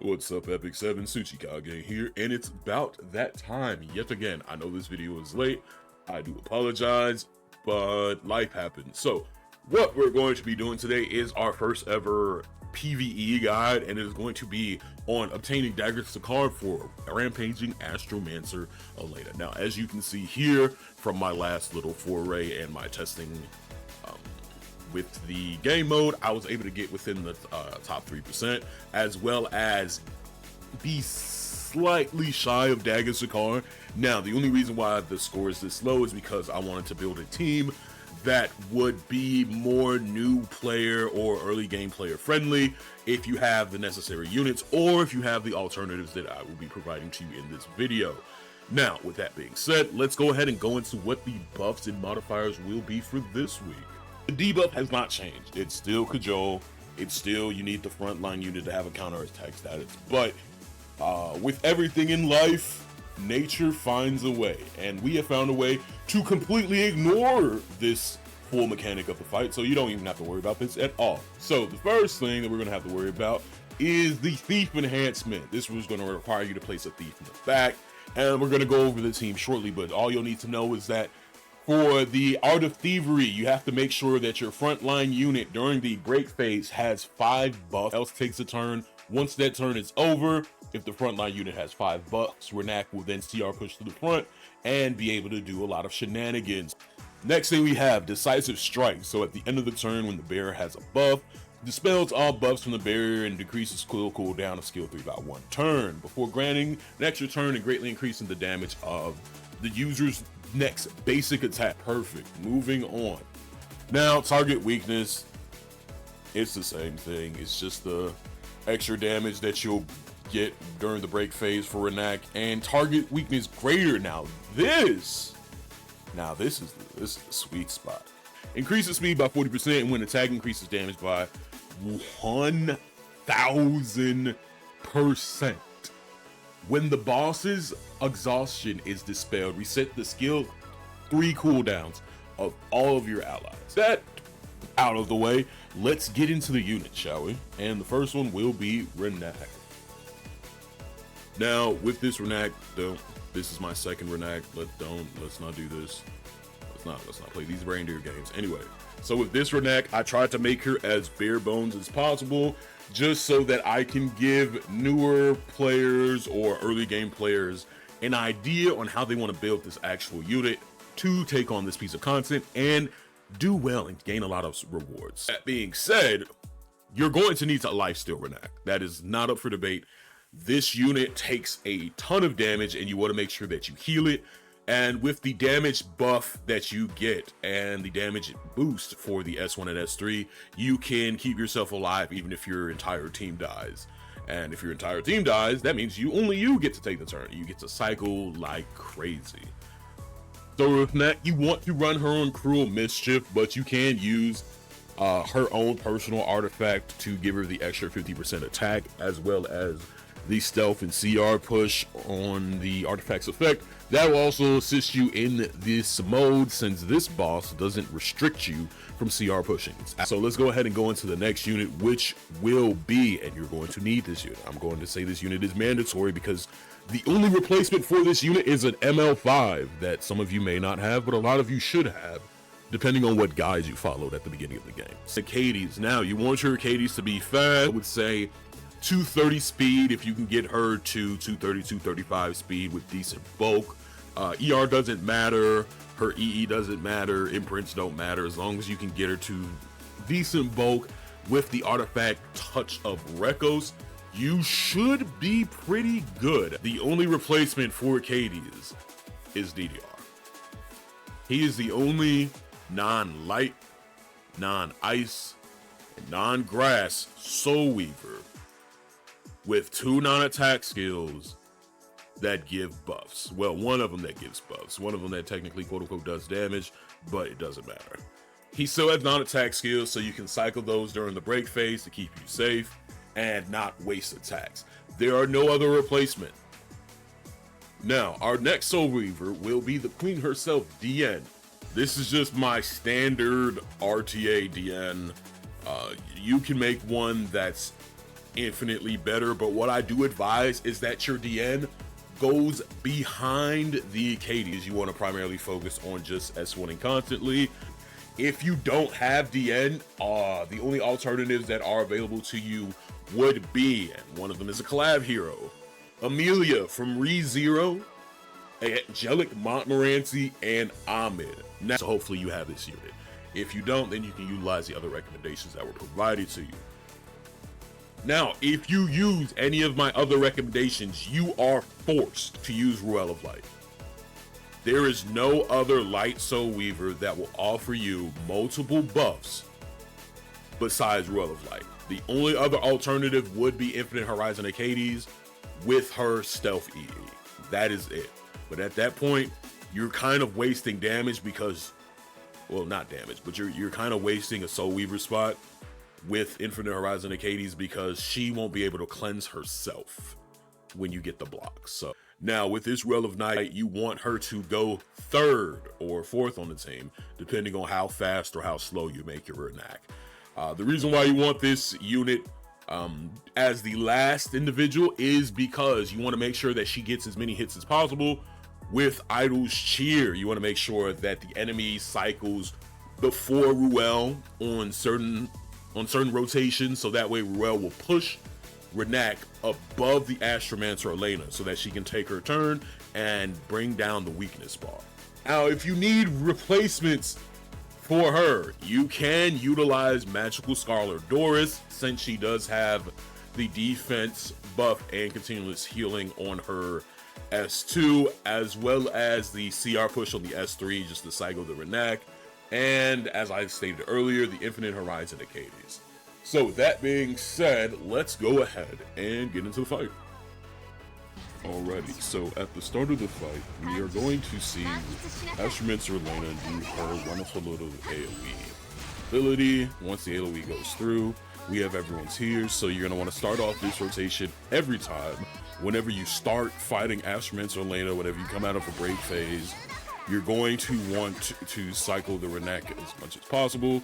What's up, Epic 7? Tsuchikage here, and it's about that time yet again. I know this video is late. I do apologize, but life happened. So, what we're going to be doing today is our first ever PvE guide, and it is going to be on obtaining Daggar Sicar for Rampaging Astromancer Elena. Now, as you can see here from my last little foray and my testing with the game mode, I was able to get within the top 3%, as well as be slightly shy of Daggar Sicar. Now, the only reason why the score is this low is because I wanted to build a team that would be more new player or early game player friendly if you have the necessary units, or if you have the alternatives that I will be providing to you in this video. Now, with that being said, let's go ahead and go into what the buffs and modifiers will be for this week. The debuff has not changed. It's still Cajole. It's still, you need the frontline unit to have a counterattack status. But with everything in life, nature finds a way. And we have found a way to completely ignore this full mechanic of the fight. So you don't even have to worry about this at all. So the first thing that we're going to have to worry about is the Thief enhancement. This was going to require you to place a Thief in the back. And we're going to go over the team shortly. But all you'll need to know is that for the Art of Thievery, you have to make sure that your frontline unit during the break phase has 5 buffs, else takes a turn. Once that turn is over, if the frontline unit has 5 buffs, Renak will then CR push to the front and be able to do a lot of shenanigans. Next thing we have Decisive Strike. So at the end of the turn, when the bearer has a buff, dispels all buffs from the barrier and decreases cooldown of skill 3 by 1 turn, before granting an extra turn and greatly increasing the damage of the user's next basic attack. Perfect. Moving on. Now, target weakness, it's the same thing. It's just the extra damage that you'll get during the break phase for Renak, and target weakness greater. Now this is the sweet spot. Increases speed by 40%, and when attack increases damage by 1000%. When the boss's exhaustion is dispelled, reset the skill 3 cooldowns of all of your allies. That out of the way, let's get into the unit, shall we? And the first one will be Renak. Now, with this Renak, this is my second Renak. Let's not do this. Let's not play these reindeer games. Anyway, so with this Renak, I tried to make her as bare bones as possible, just so that I can give newer players or early game players an idea on how they want to build this actual unit to take on this piece of content and do well and gain a lot of rewards. That being said, you're going to need to lifesteal Renak. That is not up for debate. This unit takes a ton of damage, and you want to make sure that you heal it. And with the damage buff that you get and the damage boost for the S1 and S3, you can keep yourself alive even if your entire team dies. And if your entire team dies, that means only you get to take the turn. You get to cycle like crazy. So if not, you want to run her on Cruel Mischief, but you can use her own personal artifact to give her the extra 50% attack, as well as the stealth and CR push on the artifact's effect. That will also assist you in this mode, since this boss doesn't restrict you from CR pushing. So let's go ahead and go into the next unit, which will be, and you're going to need this unit. I'm going to say this unit is mandatory because the only replacement for this unit is an ML5 that some of you may not have, but a lot of you should have, depending on what guides you followed at the beginning of the game. Acades. Now, you want your Acades to be fast. I would say 230 speed if you can get her to 230, 235 speed with decent bulk. ER doesn't matter, her EE doesn't matter, imprints don't matter, as long as you can get her to decent bulk with the artifact Touch of Rekos, you should be pretty good. The only replacement for Acades is DDR. He is the only non-light, non-ice, and non-grass Soul Weaver with 2 non-attack skills that give buffs. Well, one of them that gives buffs. One of them that technically quote-unquote does damage, but it doesn't matter. He still has non-attack skills, so you can cycle those during the break phase to keep you safe and not waste attacks. There are no other replacement. Now, our next Soul Weaver will be the Queen herself, DN. This is just my standard RTA DN. You can make one that's infinitely better, but what I do advise is that your DN goes behind the KDs. You want to primarily focus on just S1ing constantly. If you don't have DN, the only alternatives that are available to you would be, and one of them is a collab hero, Amelia from ReZero, Angelic Montmorency, and Ahmed. Now, so hopefully you have this unit. If you don't, then you can utilize the other recommendations that were provided to you. Now, if you use any of my other recommendations, you are forced to use Ruel of Light. There is no other Light Soul Weaver that will offer you multiple buffs besides Ruel of Light. The only other alternative would be Infinite Horizon Acades with her Stealth EE. That is it. But at that point, you're kind of wasting damage because, well, not damage, but you're kind of wasting a Soul Weaver spot with Infinite Horizon Acades because she won't be able to cleanse herself when you get the blocks. So now with this Ruel of Night, you want her to go 3rd or 4th on the team, depending on how fast or how slow you make your Renak. The reason why you want this unit as the last individual is because you want to make sure that she gets as many hits as possible with Idol's Cheer. You want to make sure that the enemy cycles before Ruel on certain rotations, so that way Ruel will push Renak above the Astromancer Elena so that she can take her turn and bring down the weakness bar. Now, if you need replacements for her, you can utilize Magical Scholar Doris, since she does have the defense buff and continuous healing on her S2, as well as the CR push on the S3 just to cycle the Renak, and as I stated earlier, the Infinite Horizon Acades. So with that being said, let's go ahead and get into the fight. Alrighty, so at the start of the fight, we are going to see Astromancer Elena do her wonderful little AoE ability. Once the AoE goes through, we have everyone's here, so you're going to want to start off this rotation every time. Whenever you start fighting Astromancer Elena, whenever you come out of a break phase, you're going to want to cycle the Renak as much as possible.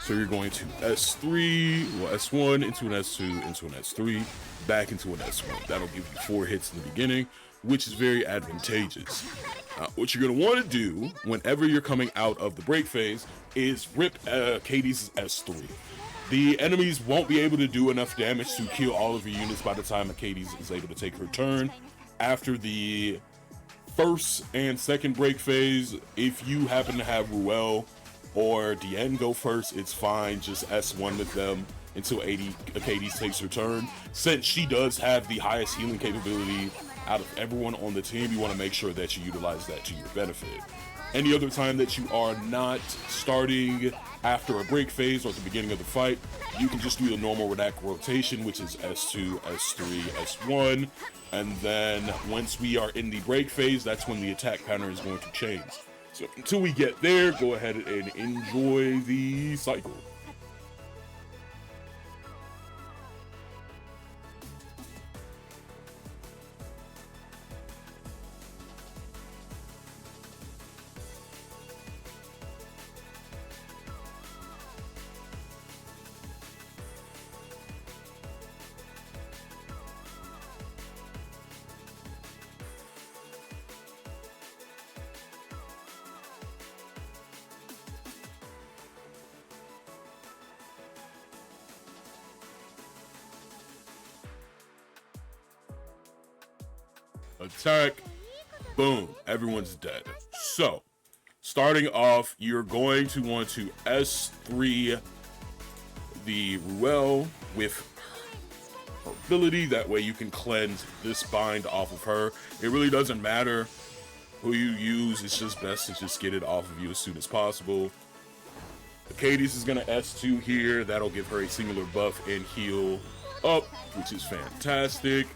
So you're going to S3, well, S1 into an S2, into an S3, back into an S1. That'll give you 4 hits in the beginning, which is very advantageous. What you're going to want to do whenever you're coming out of the break phase is rip Katie's S3. The enemies won't be able to do enough damage to kill all of your units by the time Acades is able to take her turn. After the first and second break phase, if you happen to have Ruel or DN go first, it's fine. Just S1 with them until Acades takes her turn. Since she does have the highest healing capability out of everyone on the team, you want to make sure that you utilize that to your benefit. Any other time that you are not starting after a break phase or at the beginning of the fight, you can just do the normal Renak rotation, which is S2, S3, S1. And then once we are in the break phase, that's when the attack pattern is going to change. So until we get there, go ahead and enjoy the cycle. Attack, boom, everyone's dead. So, starting off, you're going to want to S3 the Ruel with her ability. That way you can cleanse this bind off of her. It really doesn't matter who you use, it's just best to just get it off of you as soon as possible. Acades is gonna S2 here, that'll give her a singular buff and heal up, which is fantastic.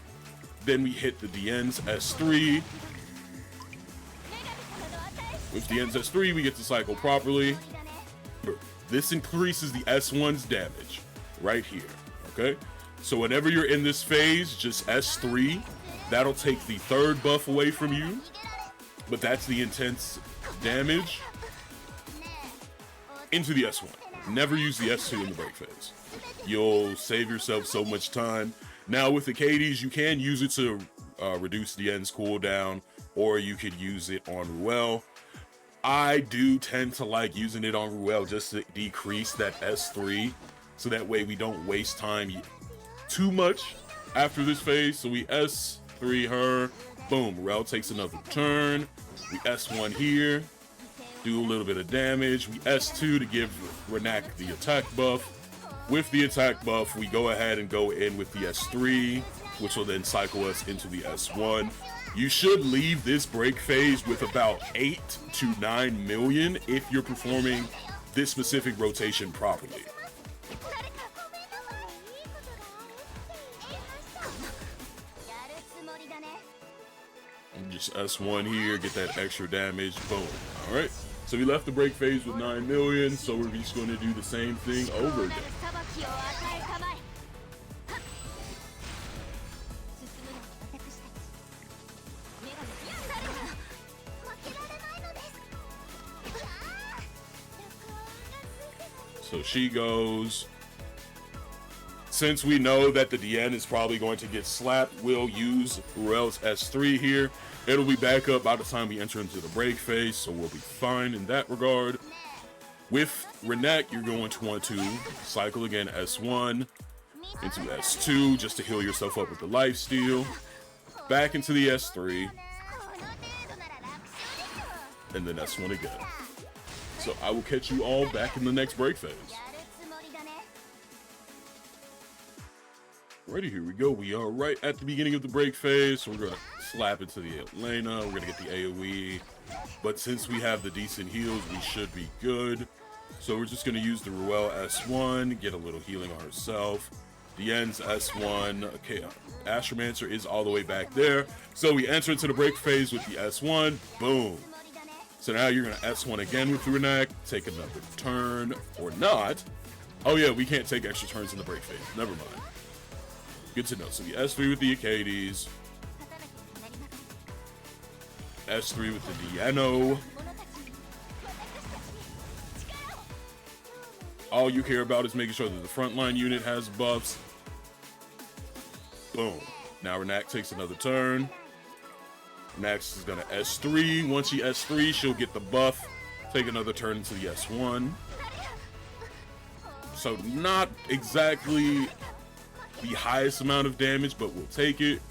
Then we hit the DN's S3. With DN's S3, we get to cycle properly. This increases the S1's damage right here, okay? So whenever you're in this phase, just S3. That'll take the third buff away from you, but that's the intense damage into the S1. never use the S2 in the break phase. You'll save yourself so much time. Now with the KDs, you can use it to reduce the end's cooldown, or you could use it on Ruel. I do tend to like using it on Ruel just to decrease that S3, so that way we don't waste time too much after this phase. So we S3 her, boom, Ruel takes another turn. We S1 here, do a little bit of damage. We S2 to give Renak the attack buff. With the attack buff, we go ahead and go in with the S3, which will then cycle us into the S1. You should leave this break phase with about 8 to 9 million if you're performing this specific rotation properly. Just S1 here, get that extra damage, boom. All right, so we left the break phase with 9 million, so we're just going to do the same thing over again. So she goes. Since we know that the DN is probably going to get slapped, we'll use Ruel's S3 here. It'll be back up by the time we enter into the break phase, so we'll be fine in that regard. With Renak, you're going to want to cycle again S1 into S2 just to heal yourself up with the lifesteal. Back into the S3. And then S1 again. So I will catch you all back in the next break phase. Righty, here we go. We are right at the beginning of the break phase, so we're going to slap into the Elena. We're going to get the AoE. But since we have the decent heals, we should be good. So we're just going to use the Ruel S1, get a little healing on herself. Dian's S1. Okay, Astromancer is all the way back there. So we enter into the break phase with the S1. Boom. So now you're going to S1 again with Renak. Take another turn, or not. Oh yeah, we can't take extra turns in the break phase. Never mind. Good to know. So we S3 with the Acades. S3 with the Diano. All you care about is making sure that the frontline unit has buffs. Boom. Now Renak takes another turn. Next is going to S3. Once she S3, she'll get the buff. Take another turn into the S1. So not exactly the highest amount of damage, but we'll take it.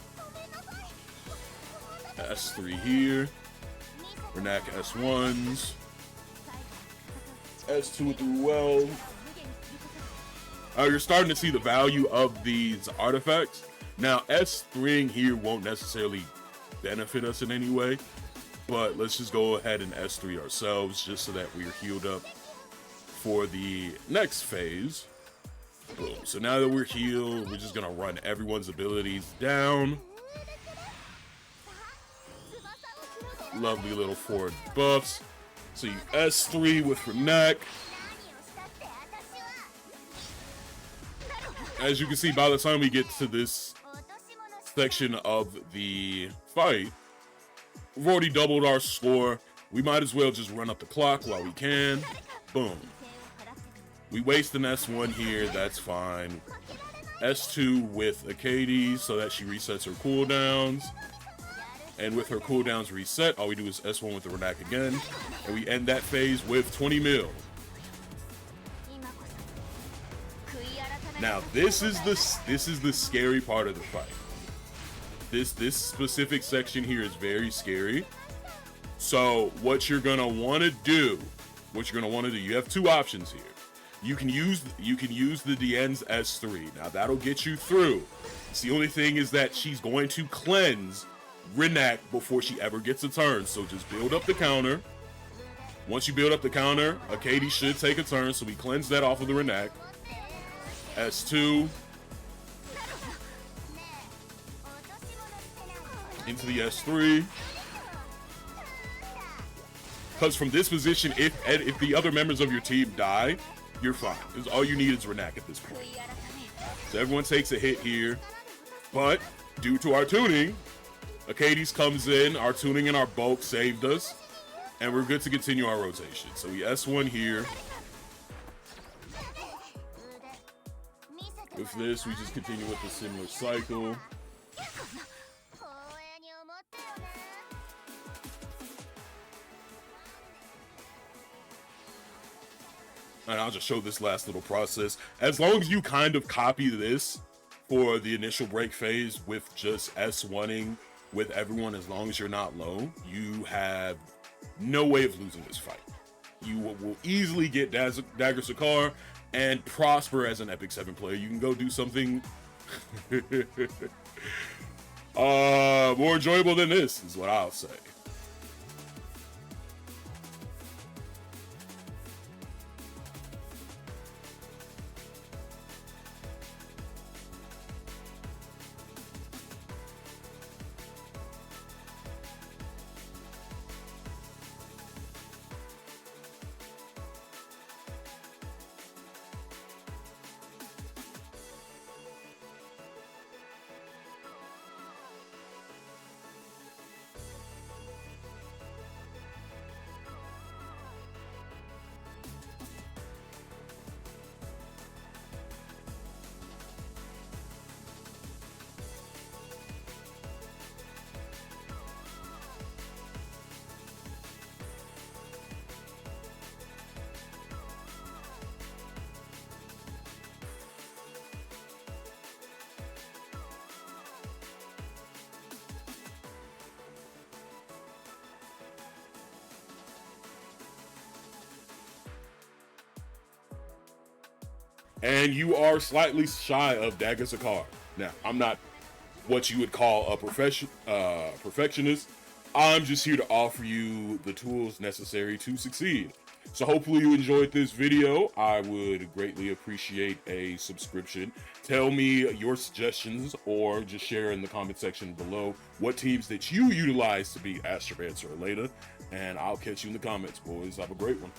S3 here. Renak S1s. S2 with the Ruel. You're starting to see the value of these artifacts. Now, S3ing here won't necessarily benefit us in any way, but let's just go ahead and S3 ourselves just so that we're healed up for the next phase. Boom. So now that we're healed, we're just gonna run everyone's abilities down. Lovely little forward buffs. So you S3 with Renak. As you can see, by the time we get to this section of the fight, we've already doubled our score. We might as well just run up the clock while we can. Boom. We waste an S1 here, that's fine. S2 with Acades so that she resets her cooldowns. And with her cooldowns reset, all we do is S1 with the Renak again. And we end that phase with 20 mil. Now this is the scary part of the fight. This specific section here is very scary. So what you're gonna wanna do, you have two options here. You can use the Dian's S3. Now that'll get you through. It's the only thing is that she's going to cleanse Renak before she ever gets a turn. So just build up the counter. Once you build up the counter, Acades should take a turn, so we cleanse that off of the Renak. S2 into the S3. Because from this position, if the other members of your team die, you're fine. Because all you need is Renak at this point. So everyone takes a hit here. But due to our tuning, Acades comes in. Our tuning and our bulk saved us. And we're good to continue our rotation. So we S1 here. With this, we just continue with the similar cycle. And I'll just show this last little process. As long as you kind of copy this for the initial break phase with just S1ing with everyone, as long as you're not low, you have no way of losing this fight. You will easily get Daggar Sicar and prosper as an Epic 7 player. You can go do something more enjoyable than this, is what I'll say. And you are slightly shy of Daggar Sicar. Now, I'm not what you would call a perfectionist. I'm just here to offer you the tools necessary to succeed. So hopefully you enjoyed this video. I would greatly appreciate a subscription. Tell me your suggestions or just share in the comment section below what teams that you utilize to beat Astromancer or Leda. And I'll catch you in the comments, boys. Have a great one.